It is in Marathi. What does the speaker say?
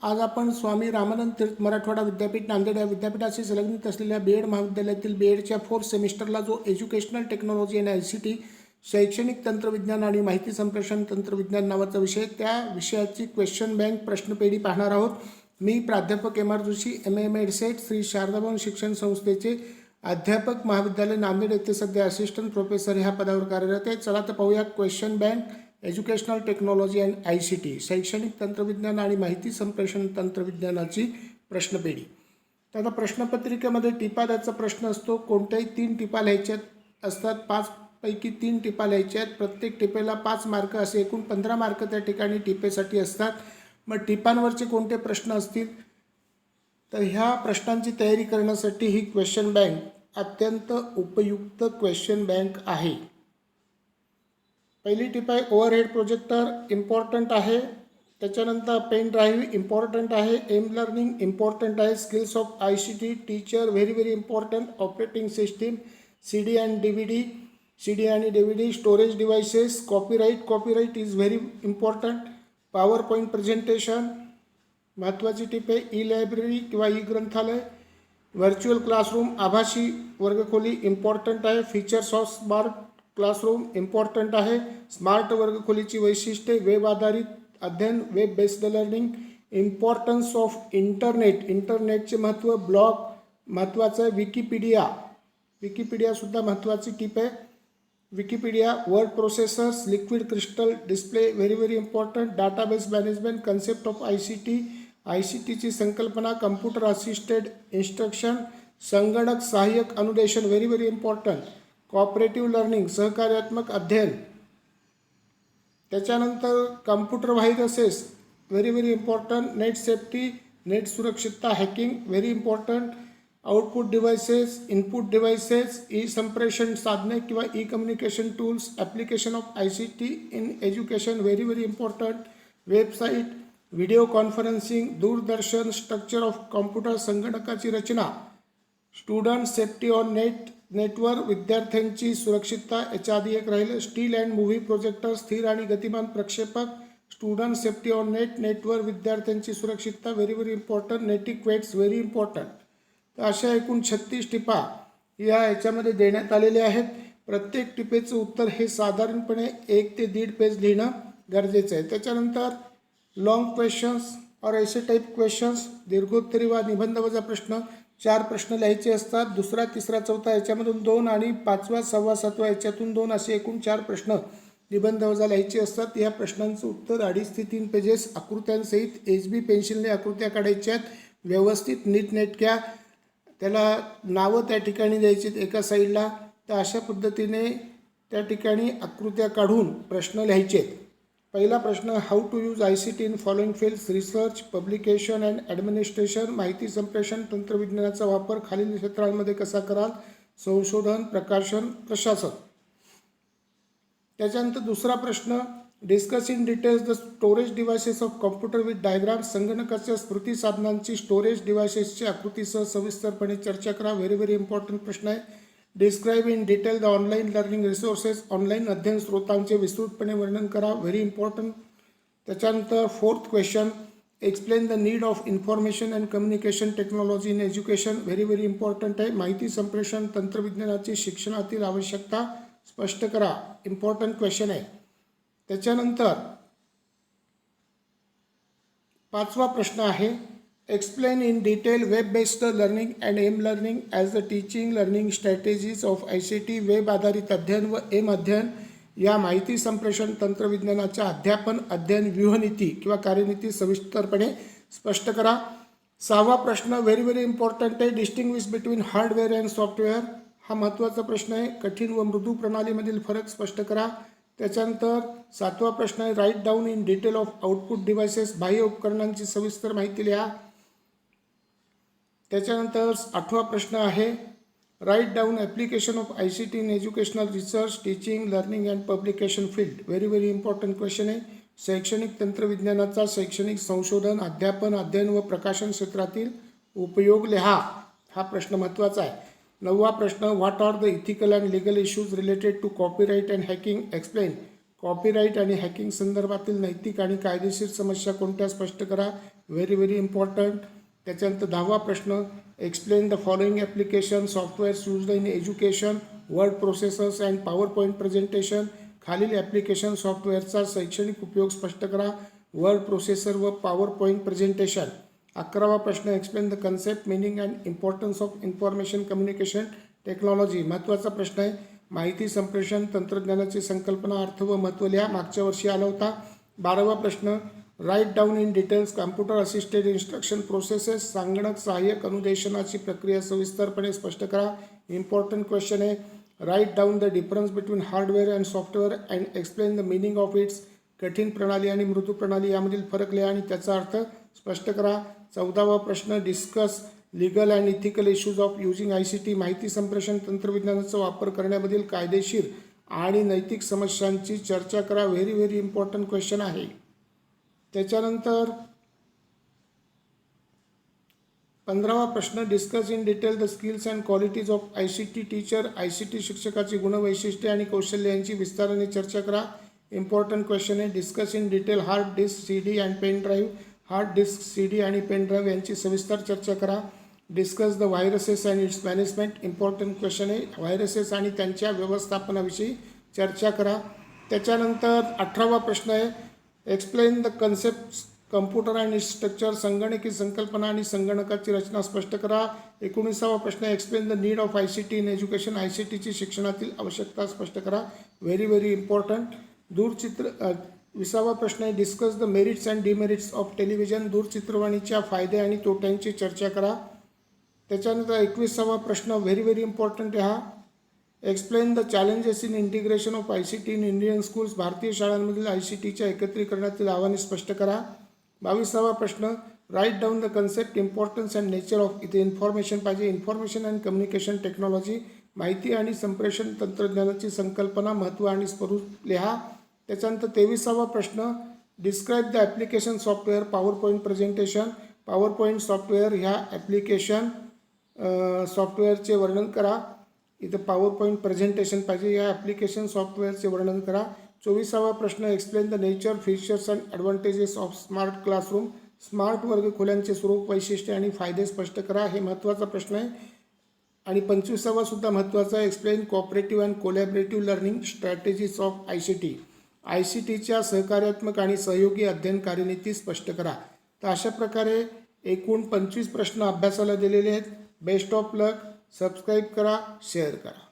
आज आपण स्वामी रामानंद तीर्थ मराठवाडा विद्यापीठ नांदेड या विद्यापीठाशी संलग्नित असलेल्या बीएड महाविद्यालयातील बीएडच्या 4th सेमिस्टरला जो एज्युकेशनल टेक्नॉलॉजी आणि ICT शैक्षणिक तंत्रविज्ञान आणि माहिती संप्रेषण तंत्रविज्ञान नावाचा विषय, त्या विषयाची क्वेश्चन बँक प्रश्नपेढी पाहणार आहोत। मी प्राध्यापक MR जोशी MM एडसेट श्री शारदाभवन शिक्षण संस्थेचे अध्यापक महाविद्यालय नांदेड येथे सध्या असिस्टंट प्रोफेसर ह्या पदावर कार्यरत आहे। चला तर पाहूया question bank educational technology and ICT शैक्षणिक तंत्रविज्ञान आणि माहिती संप्रेषण तंत्रविज्ञानाची प्रश्नपेढी। तर आता प्रश्नपत्रिकेमध्ये टिपा द्यायचा प्रश्न असतो। कोणत्याही 3 टिपा लिहायच्या असतात। 5 पैकी 3 टिपा लिहायच्या आहेत। प्रत्येक टिपेला 5 मार्क असे एकूण 15 मार्क त्या ठिकाणी टिपेसाठी असतात। मग टिपांवरचे कोणते प्रश्न असतील तर ह्या प्रश्नांची तयारी करण्यासाठी ही क्वेश्चन बँक अत्यंत उपयुक्त क्वेश्चन बँक आहे। पहिली टिप आहे ओव्हरहेड प्रोजेक्टर इम्पॉर्टंट आहे। त्याच्यानंतर पेन ड्राईव्ह इम्पॉर्टंट आहे। एम लर्निंग इम्पॉर्टंट आहे। Skills of ICT teacher very important. Operating system CD आणि DVD storage devices copyright is very important. Power point presentation महत्त्वाची टिप आहे। ई लायब्ररी किंवा ई ग्रंथालय। व्हर्च्युअल क्लासरूम आभासी वर्गखोली इम्पॉर्टंट आहे। Features of smart classroom important आहे। स्मार्ट वर्गखोलीची वैशिष्ट्ये वेब आधारित अध्ययन web based learning. Importance of इंटरनेटचे महत्त्व। ब्लॉग महत्त्वाचं आहे। विकिपीडियासुद्धा महत्त्वाची टिप आहे। Wikipedia word processors liquid crystal display very important. Database management concept of ICTची संकल्पना कम्प्युटर असिस्टेड इन्स्ट्रक्शन संगणक सहाय्यक अनुदेशन व्हेरी इम्पॉर्टंट। कोऑपरेटिव्ह लर्निंग सहकार्यात्मक अध्ययन। त्याच्यानंतर computer viruses very important. Net safety net सुरक्षितता hacking very important. Output devices input devices e संप्रेषण साधने किंवा e communication tools application of ICT in education very important. Website video conferencing दूरदर्शन स्ट्रक्चर ऑफ कॉम्प्युटर संगणकाची रचना। स्टुडंट सेफ्टी ऑन नेटवर विद्यार्थ्यांची सुरक्षितता याच्या आधी एक राहिलं। स्टील अँड मूव्ही प्रोजेक्टर स्थिर आणि गतिमान प्रक्षेपक। स्टुडंट सेफ्टी ऑन नेटवर विद्यार्थ्यांची सुरक्षितता very important. Netiquettes very important. तर अशा एकूण 36 टिपा याच्यामध्ये देण्यात आलेल्या आहेत। प्रत्येक टिपेचं उत्तर हे साधारणपणे 1 ते 1.5 पेज लिहिणं गरजेचं आहे। त्याच्यानंतर लॉंग क्वेश्चन्स और ऐसे टाईप क्वेश्चन्स दीर्घोत्तरी वा निबंध वजा प्रश्न 4 प्रश्न लिहायचे असतात। दुसरा तिसरा चौथा याच्यामधून 2 आणि 5वा 6वा 7वा याच्यातून 2 असे एकूण 4 प्रश्न निबंध वजा लिहायचे असतात। या प्रश्नांचं उत्तर 2.5 ते 3 पेजेस आकृत्यांसहित HB पेन्सिलने आकृत्या काढायच्या आहेत। व्यवस्थित नीटनेटक्या त्याला नावं त्या ठिकाणी द्यायची एका साईडला। तर अशा पद्धतीने त्या ठिकाणी आकृत्या काढून प्रश्न लिहायचे आहेत। पहिला प्रश्न how to use ICT in following fields research publication and administration माहिती संप्रेषण तंत्रविज्ञानाचा वापर खालील क्षेत्रांमध्ये कसा कराल। संशोधन प्रकाशन प्रशासन। त्याच्यानंतर दुसरा प्रश्न discuss in details the storage devices of computer with diagram संगणकाच्या स्मृती साधनांची स्टोरेज डिव्हाइसेसच्या आकृतीसह सविस्तरपणे चर्चा करा व्हेरी इम्पॉर्टंट प्रश्न आहे। Describe in detail the online learning resources online अध्ययन स्रोतांचे विस्तृतपणे वर्णन करा व्हेरी इम्पॉर्टंट। त्याच्यानंतर 4th question explain the need of information and communication technology in education very important आहे। माहिती संप्रेषण तंत्रविज्ञानाची शिक्षणातील आवश्यकता स्पष्ट करा इम्पॉर्टंट क्वेश्चन आहे। त्याच्यानंतर 5वा प्रश्न आहे explain in detail web based learning and am learning as the teaching learning strategies of ICT web आधारित अध्ययन व एम अध्ययन या माहिती संप्रेषण तंत्रविज्ञानाच्या अध्ययन व्यूहनीती किंवा कार्यनीती सविस्तरपणे स्पष्ट करा। 6वा प्रश्न व्हेरी इम्पॉर्टंट आहे distinguish between hardware and software हा महत्त्वाचा प्रश्न आहे। कठीण व मृदू प्रणालीमधील फरक स्पष्ट करा। त्याच्यानंतर 7वा प्रश्न आहे write down in detail of output devices बाह्य उपकरणांची सविस्तर माहिती लिहा। त्याच्यानंतर 8वा प्रश्न आहे write down application of ICT in educational research teaching learning and publication field very important question आहे। शैक्षणिक तंत्रविज्ञानाचा शैक्षणिक संशोधन अध्यापन अध्ययन व प्रकाशन क्षेत्रातील उपयोग लिहा हा प्रश्न महत्त्वाचा आहे। 9वा प्रश्न what are the ethical and legal issues related to copyright and hacking explain copyright आणि हॅकिंग संदर्भातील नैतिक आणि कायदेशीर समस्या कोणत्या स्पष्ट करा. Very important. त्याच्यानंतर 10वा प्रश्न, explain the following application softwares used in education, word processors and PowerPoint presentation. खालील ॲप्लिकेशन सॉफ्टवेअरचा शैक्षणिक उपयोग स्पष्ट करा. वर्ड प्रोसेसर व पॉवर पॉईंट प्रेझेंटेशन. 11वा प्रश्न, explain the concept, meaning and importance of information communication technology. महत्त्वाचा प्रश्न आहे. माहिती संप्रेषण तंत्रज्ञानाची संकल्पना, अर्थ व महत्त्व लिहा. मागच्या वर्षी आला होता. 12वा प्रश्न, write down in details computer assisted instruction processes. संगणक सहाय्यक अनुदेशनाची प्रक्रिया सविस्तरपणे स्पष्ट करा. इम्पॉर्टंट क्वेश्चन आहे. Write down the difference between hardware and software and explain the meaning of its. कठीण प्रणाली आणि मृदू प्रणाली यामधील फरक लिहा आणि त्याचा अर्थ स्पष्ट करा. 14वा प्रश्न, discuss legal and ethical issues of using ICT. माहिती संप्रेषण तंत्रज्ञानाचा वापर करण्यामधील कायदेशीर आणि नैतिक समस्यांची चर्चा करा. व्हेरी इम्पॉर्टंट क्वेश्चन आहे. त्याच्यानंतर 15वा प्रश्न, discuss in detail the skills and qualities of ICT teacher. ICT शिक्षकाची गुणवैशिष्ट्ये आणि कौशल्य यांची विस्ताराने चर्चा करा. इम्पॉर्टंट क्वेश्चन आहे. Discuss in detail hard disk, CD and pen drive. Hard disk, CD आणि पेन ड्राईव्ह यांची सविस्तर चर्चा करा. Discuss the viruses and its management. Important question आहे. व्हायरसेस आणि त्यांच्या व्यवस्थापनाविषयी चर्चा करा. त्याच्यानंतर 18वा प्रश्न आहे. Explain the concept computer and its structure. संगणकी संकल्पना आणि संगणकाची रचना स्पष्ट करा. 19वा प्रश्न, explain the need of ICT in education. ICTची शिक्षणातील आवश्यकता स्पष्ट करा. Very important. 20वा प्रश्न आहे. Discuss the merits and demerits of television. दूरचित्रवाणीच्या फायदे आणि तोट्यांची चर्चा करा. त्याच्यानंतर 21वा प्रश्न व्हेरी इम्पॉर्टंट आहे हा. Explain the challenges in integration of ICT in Indian schools. भारतीय शाळांमधील ICTच्या एकत्रीकरणातील आव्हाने स्पष्ट करा. 22वा प्रश्न, write down the concept, importance and nature of. इथे इन्फॉर्मेशन पाहिजे. Information and communication technology. माहिती आणि संप्रेषण तंत्रज्ञानाची संकल्पना, महत्त्व आणि स्वरूप लिहा. त्याच्यानंतर 23वा प्रश्न, describe the application software power point presentation. Power point software ह्या ॲप्लिकेशन सॉफ्टवेअरचे वर्णन करा. इथं पॉवर पॉईंट प्रेझेंटेशन पाहिजे. या ॲप्लिकेशन सॉफ्टवेअरचे वर्णन करा. 24वा प्रश्न, explain the nature, features and advantages of smart classroom. Smart वर्गखोल्यांचे स्वरूप, वैशिष्ट्ये आणि फायदे स्पष्ट करा. हे महत्त्वाचा प्रश्न आहे. आणि 25वा सुद्धा महत्त्वाचा आहे. Explain cooperative and collaborative learning strategies of ICT. ICTच्या सहकार्यात्मक आणि सहयोगी अध्ययन कार्यनीती स्पष्ट करा. तर अशा प्रकारे एकूण 25 प्रश्न अभ्यासाला दिलेले आहेत. Best of luck. सबस्क्राईब करा, शेअर करा.